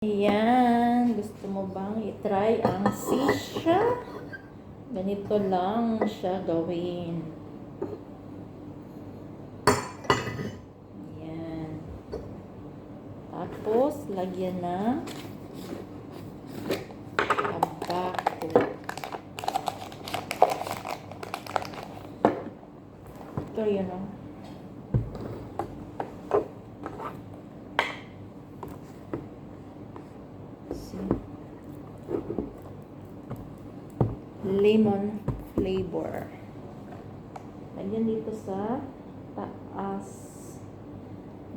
Ayan, gusto mo bang i-try ang sisha? Ganito lang siya gawin. Ayan. Tapos, lagyan ng tabako. Ito yun o. Lemon flavor. Lagyan dito sa taas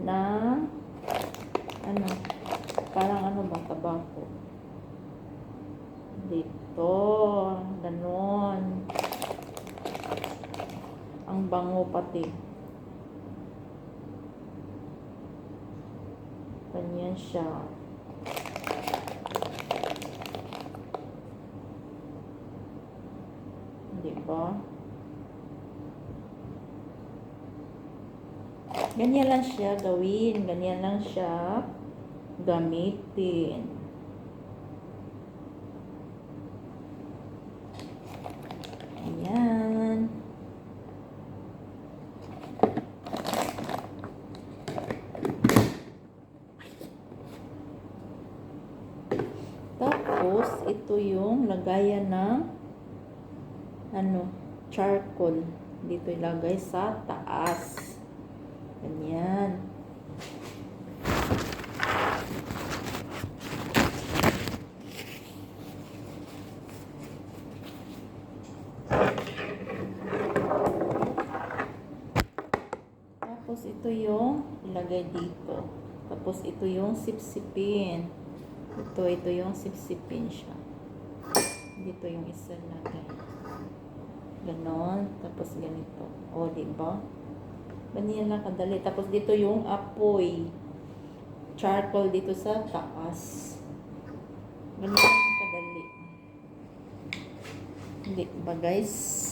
na parang ba, tabako. Dito, ganon. Ang bango pati. Ganyan siya. Diba? Ganyan lang siya gawin. Ganyan lang siya gamitin. Ayan. Tapos, ito yung lagayan ng charcoal. Dito ilagay sa taas. Ganyan. Tapos ito yung ilagay dito. Tapos ito yung sipsipin. Ito yung sipsipin siya. Dito yung isa lagay. Ganon. Tapos ganito. O, diba? Ganyan lang kadali. Tapos dito yung apoy. Charcoal dito sa taas. Ganyan lang kadali. Diba guys?